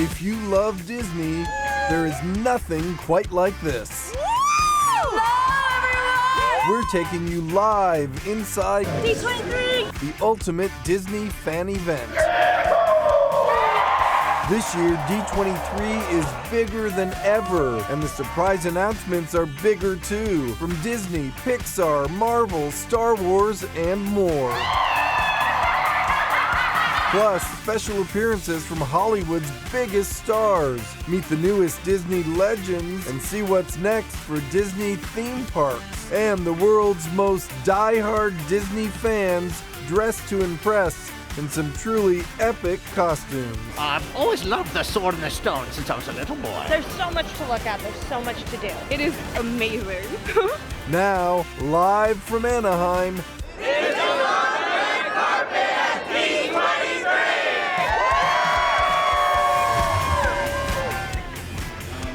If you love Disney, there is nothing quite like this. We're taking you live inside D23, the ultimate Disney fan event. This year, D23 is bigger than ever, and the surprise announcements are bigger too, from Disney, Pixar, Marvel, Star Wars, and more. Plus, special appearances from Hollywood's biggest stars. Meet the newest Disney legends and see what's next for Disney theme parks. And the world's most die-hard Disney fans dressed to impress in some truly epic costumes. I've always loved the Sword and the Stone since I was a little boy. there's so much to look at, there's so much to do. It is amazing. Now, live from Anaheim,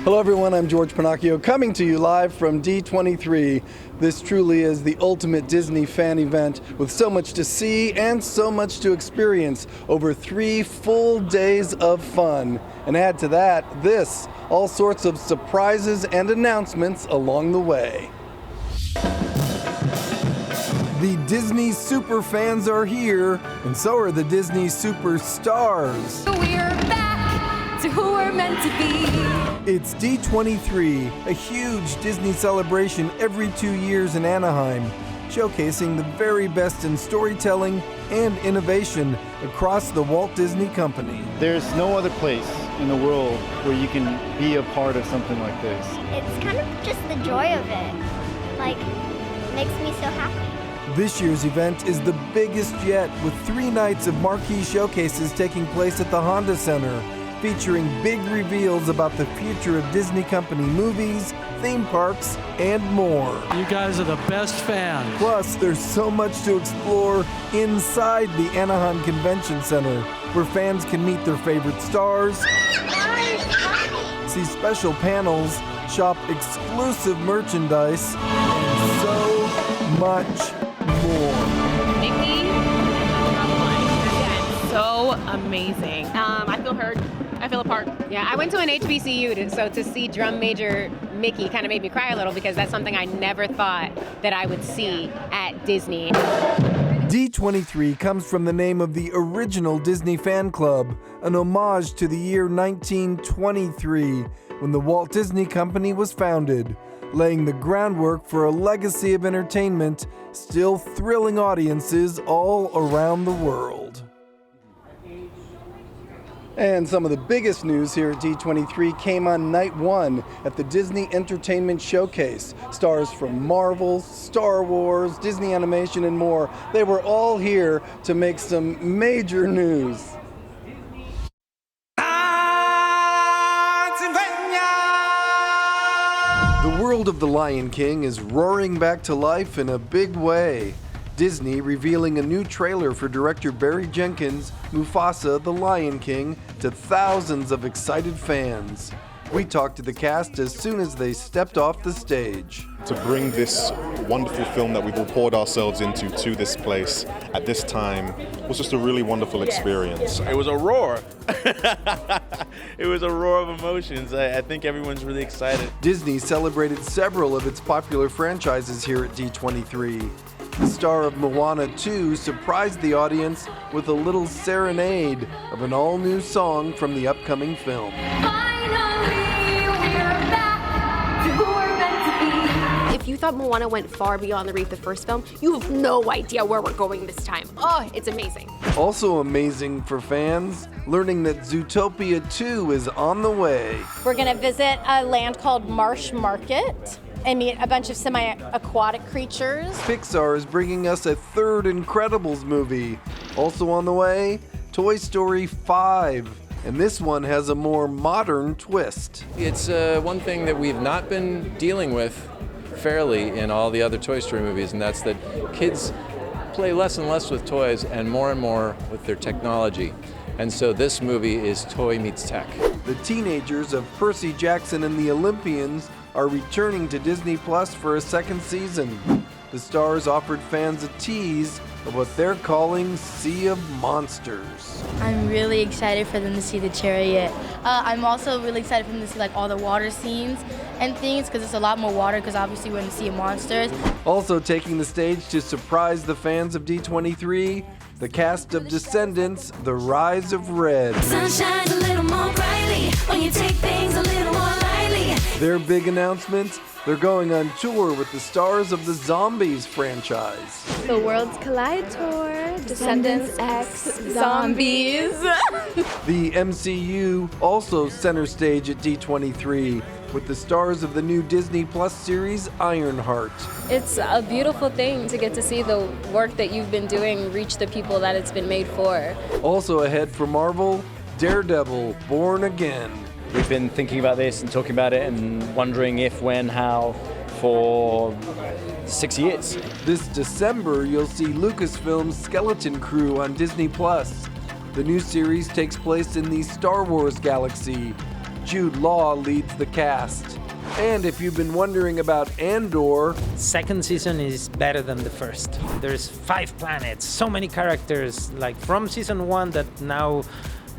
hello everyone, I'm George Pinocchio coming to you live from D23. This truly is the ultimate Disney fan event with so much to see and so much to experience over 3 full days of fun. And add to that, all sorts of surprises and announcements along the way. The Disney super fans are here, and so are the Disney superstars. We're back to who we're meant to be. It's D23, a huge Disney celebration every 2 years in Anaheim, showcasing the very best in storytelling and innovation across the Walt Disney Company. There's no other place in the world where you can be a part of something like this. It's kind of just the joy of it. Like, makes me so happy. This year's event is the biggest yet, with 3 nights of marquee showcases taking place at the Honda Center, featuring big reveals about the future of Disney Company movies, theme parks, and more. You guys are the best fans. Plus, there's so much to explore inside the Anaheim Convention Center, where fans can meet their favorite stars, see special panels, shop exclusive merchandise, and so much more. Mickey, again, so amazing. I feel heard. I feel a part. Yeah, I went to an HBCU, so to see drum major Mickey kind of made me cry a little because that's something I never thought that I would see at Disney. D23 comes from the name of the original Disney fan club, an homage to the year 1923, when the Walt Disney Company was founded, laying the groundwork for a legacy of entertainment, still thrilling audiences all around the world. And some of the biggest news here at D23 came on night 1 at the Disney Entertainment Showcase. Stars from Marvel, Star Wars, Disney Animation, and more. They were all here to make some major news. The world of The Lion King is roaring back to life in a big way. Disney revealing a new trailer for director Barry Jenkins' Mufasa: The Lion King to thousands of excited fans. We talked to the cast as soon as they stepped off the stage. To bring this wonderful film that we've all poured ourselves into to this place at this time was just a really wonderful experience. It was a roar. It was a roar of emotions. I think everyone's really excited. Disney celebrated several of its popular franchises here at D23. The star of Moana 2 surprised the audience with a little serenade of an all-new song from the upcoming film. If you thought Moana went far beyond the reef the first film, you have no idea where we're going this time. Oh, it's amazing. Also amazing for fans, learning that Zootopia 2 is on the way. We're gonna visit a land called Marsh Market and meet a bunch of semi-aquatic creatures. Pixar is bringing us a 3rd Incredibles movie. Also on the way, Toy Story 5. And this one has a more modern twist. It's one thing that we've not been dealing with fairly in all the other Toy Story movies, and that's that kids play less and less with toys and more with their technology. And so this movie is toy meets tech. The teenagers of Percy Jackson and the Olympians are returning to Disney Plus for a 2nd season. The stars offered fans a tease of what they're calling Sea of Monsters. I'm really excited for them to see the chariot. I'm also really excited for them to see like all the water scenes and things because it's a lot more water because obviously we're in the Sea of Monsters. Also taking the stage to surprise the fans of D23, the cast of Descendants, The Rise of Red. Sun shines a little more brightly when you take things a little more lightly. Their big announcement, they're going on tour with the stars of the Zombies franchise. The Worlds Collide Tour, Descendants X Zombies. The MCU also center stage at D23 with the stars of the new Disney Plus series Ironheart. It's a beautiful thing to get to see the work that you've been doing reach the people that it's been made for. Also ahead for Marvel, Daredevil, Born Again. We've been thinking about this and talking about it and wondering if, when, how for 6 years. This December, you'll see Lucasfilm's Skeleton Crew on Disney Plus. The new series takes place in the Star Wars galaxy. Jude Law leads the cast. And if you've been wondering about Andor, second season is better than the first. There's 5 planets, so many characters, like from season 1 that now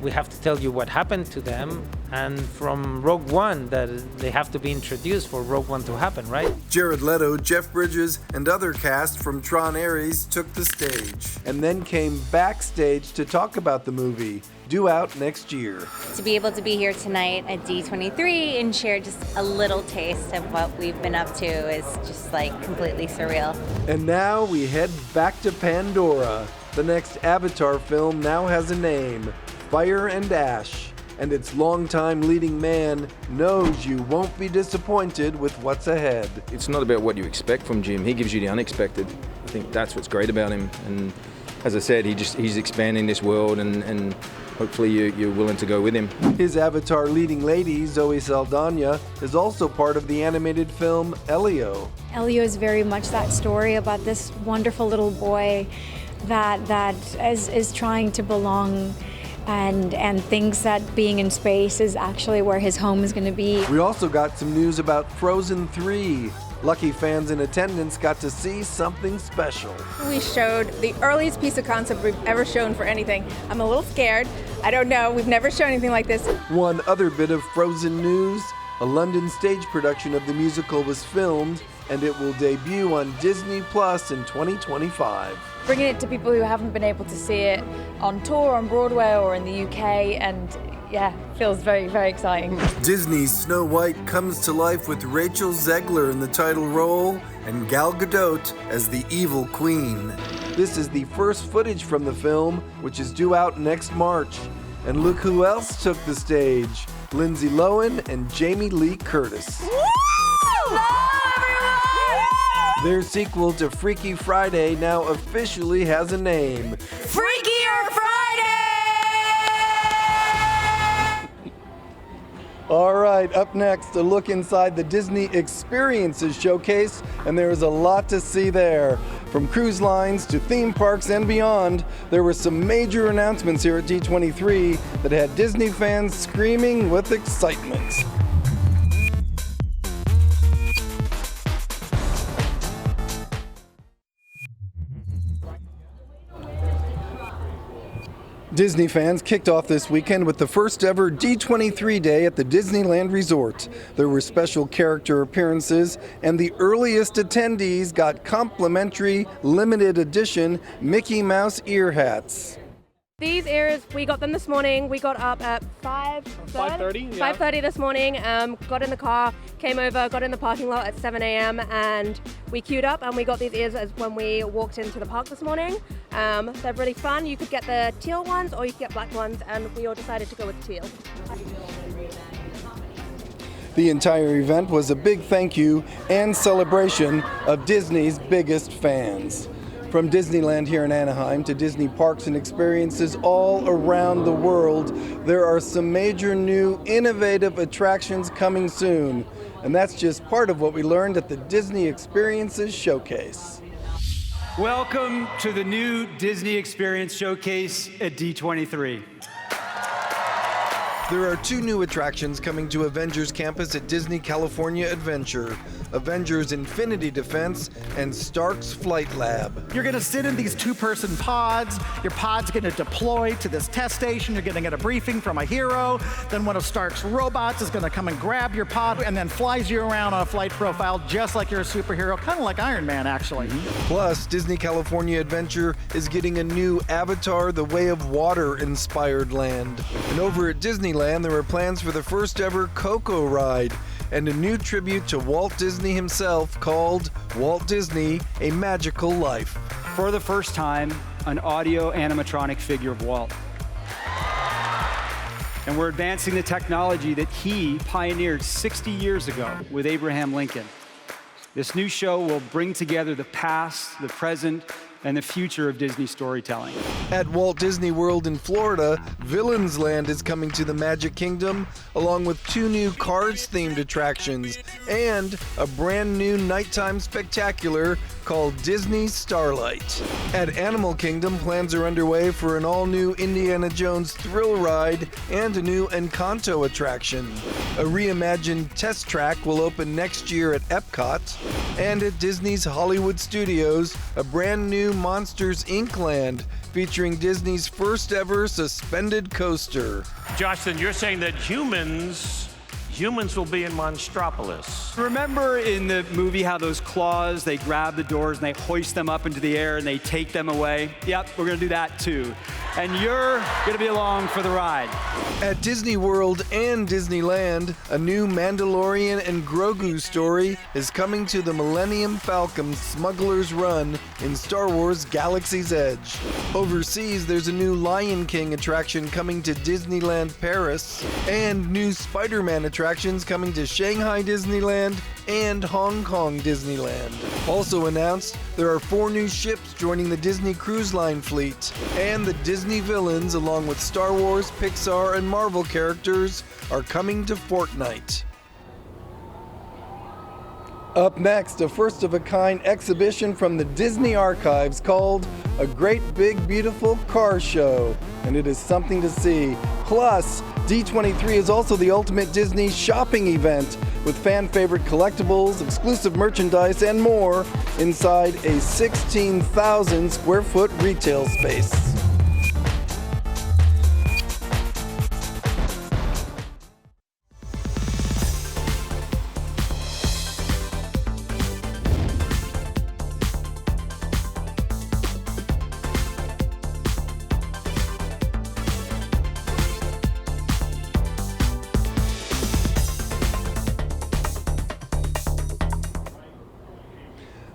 we have to tell you what happened to them, and from Rogue One that they have to be introduced for Rogue One to happen, right? Jared Leto, Jeff Bridges, and other cast from Tron Ares took the stage, and then came backstage to talk about the movie, due out next year. To be able to be here tonight at D23 and share just a little taste of what we've been up to is just like completely surreal. And now we head back to Pandora. The next Avatar film now has a name, Fire and Ash, and its longtime leading man knows you won't be disappointed with what's ahead. It's not about what you expect from Jim. He gives you the unexpected. I think that's what's great about him. And as I said, he's expanding this world, and hopefully you're willing to go with him. His Avatar leading lady, Zoe Saldana, is also part of the animated film Elio. Elio is very much that story about this wonderful little boy that is trying to belong and thinks that being in space is actually where his home is going to be. We also got some news about Frozen 3. Lucky fans in attendance got to see something special. We showed the earliest piece of concept we've ever shown for anything. I'm a little scared. I don't know. We've never shown anything like this. One other bit of Frozen news, a London stage production of the musical was filmed, and it will debut on Disney Plus in 2025. Bringing it to people who haven't been able to see it on tour on Broadway or in the UK, and yeah, feels very, very exciting. Disney's Snow White comes to life with Rachel Zegler in the title role and Gal Gadot as the evil queen. This is the first footage from the film, which is due out next March. And look who else took the stage, Lindsay Lohan and Jamie Lee Curtis. Their sequel to Freaky Friday now officially has a name. Freakier Friday! All right, up next, a look inside the Disney Experiences showcase, and there is a lot to see there. From cruise lines to theme parks and beyond, there were some major announcements here at D23 that had Disney fans screaming with excitement. Disney fans kicked off this weekend with the first ever D23 day at the Disneyland Resort. There were special character appearances, and the earliest attendees got complimentary limited edition Mickey Mouse ear hats. These ears, we got them this morning. We got up at 5:30. 5:30 this morning. Got in the car, came over, got in the parking lot at 7 a.m. and we queued up and we got these ears as when we walked into the park this morning. They're really fun. You could get the teal ones or you could get black ones, and we all decided to go with teal. The entire event was a big thank you and celebration of Disney's biggest fans. From Disneyland here in Anaheim to Disney parks and experiences all around the world, there are some major new innovative attractions coming soon. And that's just part of what we learned at the Disney Experiences Showcase. Welcome to the new Disney Experience Showcase at D23. There are 2 new attractions coming to Avengers Campus at Disney California Adventure: Avengers Infinity Defense and Stark's Flight Lab. You're going to sit in these 2-person pods. Your pod's going to deploy to this test station. You're going to get a briefing from a hero. Then one of Stark's robots is going to come and grab your pod and then flies you around on a flight profile just like you're a superhero, kind of like Iron Man, actually. Plus, Disney California Adventure is getting a new Avatar: The Way of Water inspired land. And over at Disneyland, there are plans for the first ever Coco ride and a new tribute to Walt Disney himself called Walt Disney: A Magical Life. For the first time, an audio animatronic figure of Walt. And we're advancing the technology that he pioneered 60 years ago with Abraham Lincoln. This new show will bring together the past, the present, and the future of Disney storytelling. At Walt Disney World in Florida, Villains Land is coming to the Magic Kingdom, along with 2 new Cars-themed attractions and a brand new nighttime spectacular called Disney Starlight. At Animal Kingdom, plans are underway for an all-new Indiana Jones thrill ride and a new Encanto attraction. A reimagined test track will open next year at Epcot. And at Disney's Hollywood Studios, a brand new Monsters Inc. land featuring Disney's first ever suspended coaster. Josh, then you're saying that humans will be in Monstropolis. Remember in the movie how those claws, they grab the doors and they hoist them up into the air and they take them away? Yep, we're gonna do that too. And you're gonna be along for the ride. At Disney World and Disneyland, a new Mandalorian and Grogu story is coming to the Millennium Falcon Smuggler's Run in Star Wars Galaxy's Edge. Overseas, there's a new Lion King attraction coming to Disneyland Paris, and new Spider-Man attractions coming to Shanghai Disneyland and Hong Kong Disneyland. Also announced, there are 4 new ships joining the Disney Cruise Line fleet, and the Disney villains, along with Star Wars, Pixar, and Marvel characters, are coming to Fortnite. Up next, a first-of-a-kind exhibition from the Disney Archives called A Great Big Beautiful Car Show, and it is something to see. Plus, D23 is also the ultimate Disney shopping event with fan-favorite collectibles, exclusive merchandise, and more inside a 16,000 square foot retail space.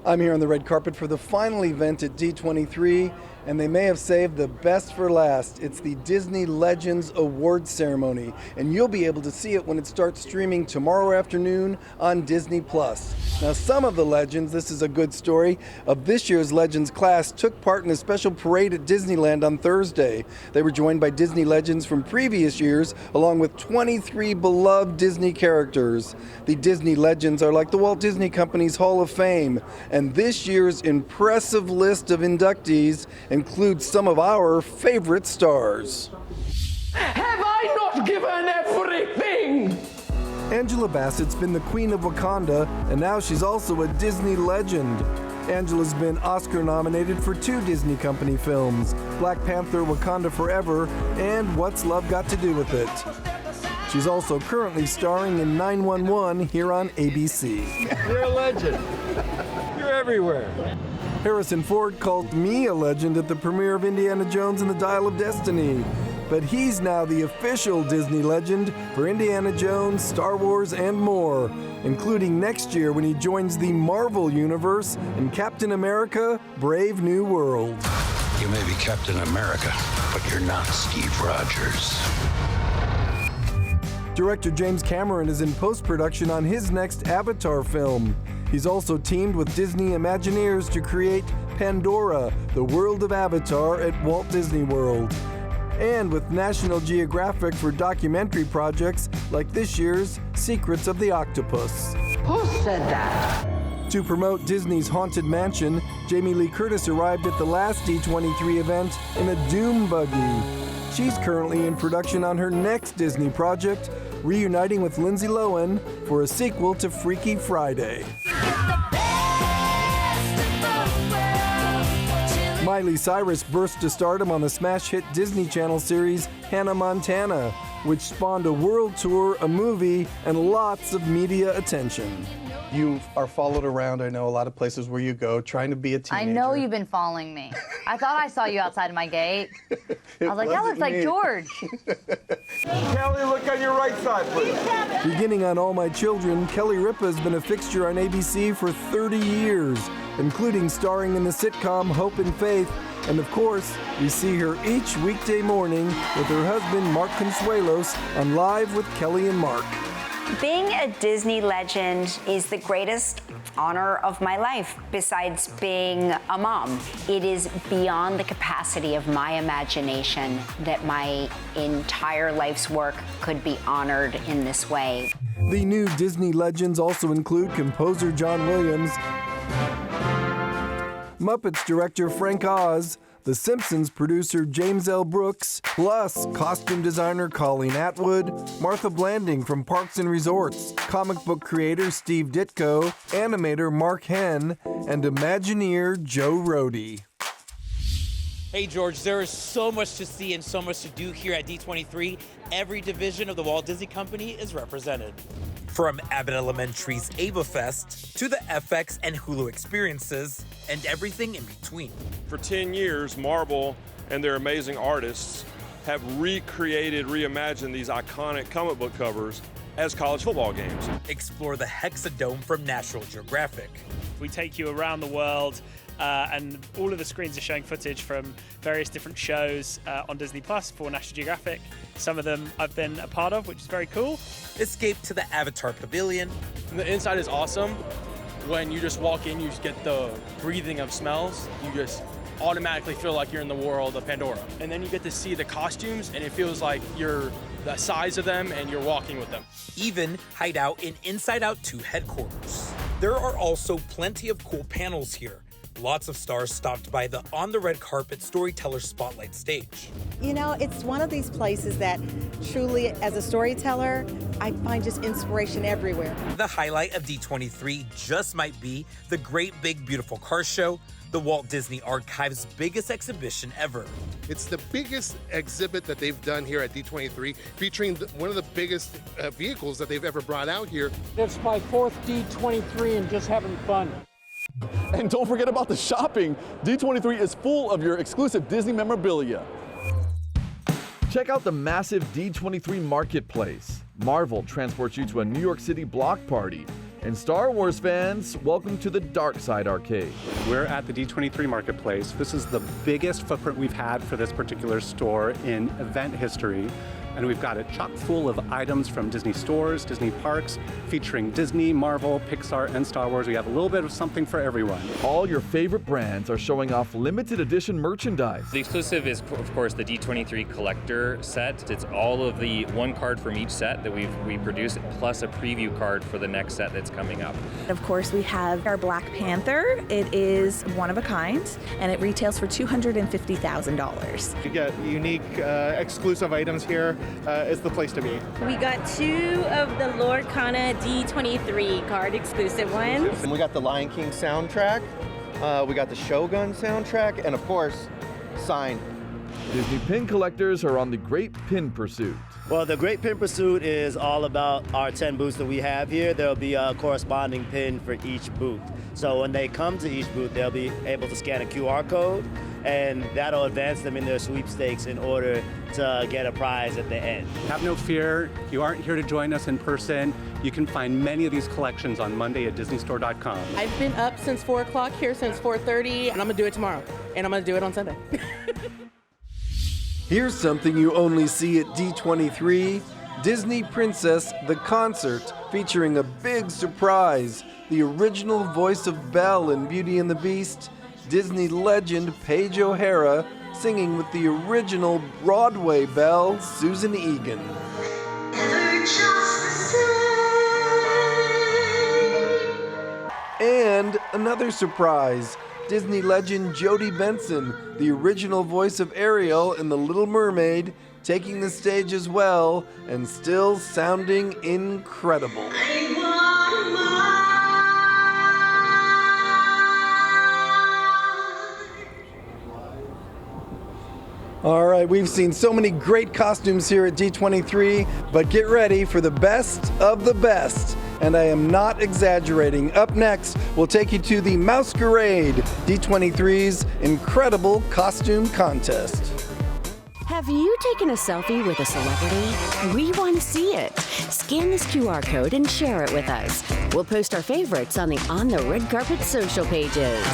I'm here on the red carpet for the final event at D23, and they may have saved the best for last. It's the Disney Legends Awards ceremony, and you'll be able to see it when it starts streaming tomorrow afternoon on Disney+. Now, some of the legends, this is a good story, of this year's Legends class took part in a special parade at Disneyland on Thursday. They were joined by Disney legends from previous years, along with 23 beloved Disney characters. The Disney legends are like the Walt Disney Company's Hall of Fame, and this year's impressive list of inductees includes some of our favorite stars. Have I not given everything? Angela Bassett's been the Queen of Wakanda, and now she's also a Disney legend. Angela's been Oscar nominated for 2 Disney Company films, Black Panther: Wakanda Forever and What's Love Got to Do with It. She's also currently starring in 911 here on ABC. You're a legend. You're everywhere. Harrison Ford called me a legend at the premiere of Indiana Jones and the Dial of Destiny. But he's now the official Disney legend for Indiana Jones, Star Wars, and more, including next year when he joins the Marvel Universe in Captain America: Brave New World. You may be Captain America, but you're not Steve Rogers. Director James Cameron is in post-production on his next Avatar film. He's also teamed with Disney Imagineers to create Pandora, the world of Avatar at Walt Disney World. And with National Geographic for documentary projects like this year's Secrets of the Octopus. Who said that? To promote Disney's Haunted Mansion, Jamie Lee Curtis arrived at the last D23 event in a Doom buggy. She's currently in production on her next Disney project, reuniting with Lindsay Lohan for a sequel to Freaky Friday. Miley Cyrus burst to stardom on the smash hit Disney Channel series Hannah Montana, which spawned a world tour, a movie, and lots of media attention. You are followed around, I know, a lot of places where you go, trying to be a teenager. I know you've been following me. I thought I saw you outside of my gate. I was like, that looks like George. Kelly, look on your right side, please. Beginning on All My Children, Kelly Ripa has been a fixture on ABC for 30 years, including starring in the sitcom Hope and Faith. And of course, we see her each weekday morning with her husband, Mark Consuelos, on Live with Kelly and Mark. Being a Disney legend is the greatest honor of my life, besides being a mom. It is beyond the capacity of my imagination that my entire life's work could be honored in this way. The new Disney legends also include composer John Williams, Muppets director Frank Oz, The Simpsons producer James L. Brooks, plus costume designer Colleen Atwood, Martha Blanding from Parks and Resorts, comic book creator Steve Ditko, animator Mark Henn, and Imagineer Joe Rohde. Hey George, there is so much to see and so much to do here at D23. Every division of the Walt Disney Company is represented. From Abbott Elementary's Ava Fest to the FX and Hulu experiences and everything in between. For 10 years, Marvel and their amazing artists have reimagined these iconic comic book covers as college football games. Explore the Hexadome from National Geographic. We take you around the world and all of the screens are showing footage from various different shows on Disney Plus for National Geographic. Some of them I've been a part of, which is very cool. Escape to the Avatar Pavilion. And the inside is awesome. When you just walk in, you just get the breathing of smells. You just automatically feel like you're in the world of Pandora. And then you get to see the costumes, and it feels like you're the size of them and you're walking with them. Even hide out in Inside Out 2 headquarters. There are also plenty of cool panels here. Lots of stars stopped by the On the Red Carpet Storyteller Spotlight stage. You know, it's one of these places that truly, as a storyteller, I find just inspiration everywhere. The highlight of D23 just might be the Great Big Beautiful Car Show, the Walt Disney Archive's biggest exhibition ever. It's the biggest exhibit that they've done here at D23, featuring one of the biggest vehicles that they've ever brought out here. It's my fourth D23 and just having fun. And don't forget about the shopping. D23 is full of your exclusive Disney memorabilia. Check out the massive D23 Marketplace. Marvel transports you to a New York City block party. And Star Wars fans, welcome to the Dark Side Arcade. We're at the D23 Marketplace. This is the biggest footprint we've had for this particular store in event history. And we've got it chock full of items from Disney stores, Disney parks, featuring Disney, Marvel, Pixar, and Star Wars. We have a little bit of something for everyone. All your favorite brands are showing off limited edition merchandise. The exclusive is, of course, the D23 collector set. It's all of the one card from each set that we produce, plus a preview card for the next set that's coming up. Of course, we have our Black Panther. It is one of a kind, and it retails for $250,000. You get unique, exclusive items here. Is the place to be. We got 2 of the Lord Kana D23 card exclusive ones. And we got the Lion King soundtrack, we got the Shogun soundtrack, and of course, signed. Disney pin collectors are on the Great Pin Pursuit. Well, the Great Pin Pursuit is all about our 10 booths that we have here. There'll be a corresponding pin for each booth. So when they come to each booth, they'll be able to scan a QR code, and that'll advance them in their sweepstakes in order to get a prize at the end. Have no fear. You aren't here to join us in person. You can find many of these collections on Monday at DisneyStore.com. I've been up since 4 o'clock, here since 4:30, and I'm gonna do it tomorrow, and I'm gonna do it on Sunday. Here's something you only see at D23, Disney Princess The Concert, featuring a big surprise, the original voice of Belle in Beauty and the Beast, Disney legend Paige O'Hara, singing with the original Broadway Belle, Susan Egan. And another surprise, Disney legend Jodie Benson, the original voice of Ariel in The Little Mermaid, taking the stage as well, and still sounding incredible. All right, we've seen so many great costumes here at D23, but get ready for the best of the best. And I am not exaggerating. Up next, we'll take you to the Masquerade, D23's incredible costume contest. Have you taken a selfie with a celebrity? We want to see it. Scan this QR code and share it with us. We'll post our favorites on the Red Carpet social pages.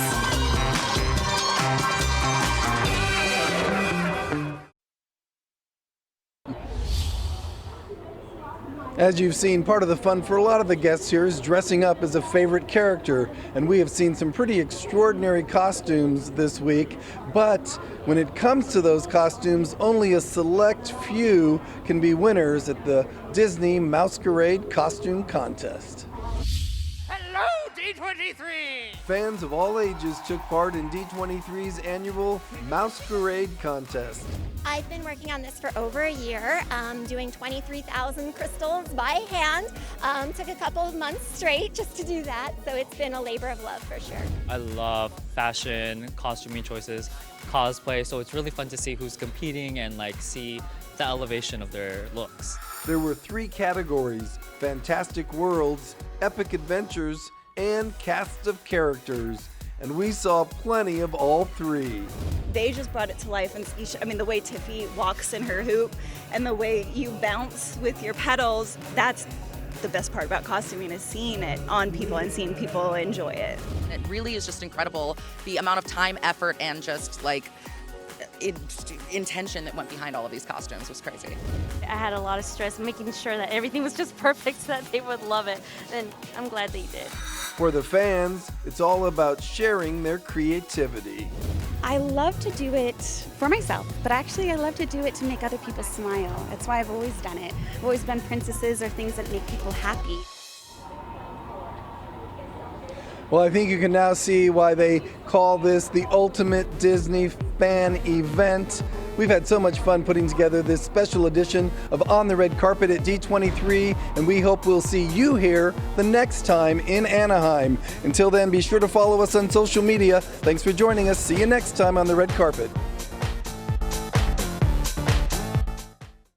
As you've seen, part of the fun for a lot of the guests here is dressing up as a favorite character, and we have seen some pretty extraordinary costumes this week, but when it comes to those costumes, only a select few can be winners at the Disney Masquerade Costume Contest. Hello, D23! Fans of all ages took part in D23's annual Masquerade Contest. I've been working on this for over a year, doing 23,000 crystals by hand. Took a couple of months straight just to do that, so it's been a labor of love for sure. I love fashion, costuming choices, cosplay, so it's really fun to see who's competing and see the elevation of their looks. There were 3 categories: Fantastic Worlds, Epic Adventures, and Cast of Characters. And we saw plenty of all 3. They just brought it to life, and the way Tiffy walks in her hoop and the way you bounce with your pedals, that's the best part about costuming, is seeing it on people and seeing people enjoy it. It really is just incredible, the amount of time, effort, and just intention that went behind all of these costumes was crazy. I had a lot of stress making sure that everything was just perfect so that they would love it, and I'm glad they did. For the fans, it's all about sharing their creativity. I love to do it for myself, but actually I love to do it to make other people smile. That's why I've always done it. I've always been princesses or things that make people happy. Well, I think you can now see why they call this the ultimate Disney fan event. We've had so much fun putting together this special edition of On the Red Carpet at D23, and we hope we'll see you here the next time in Anaheim. Until then, be sure to follow us on social media. Thanks for joining us. See you next time on the Red Carpet.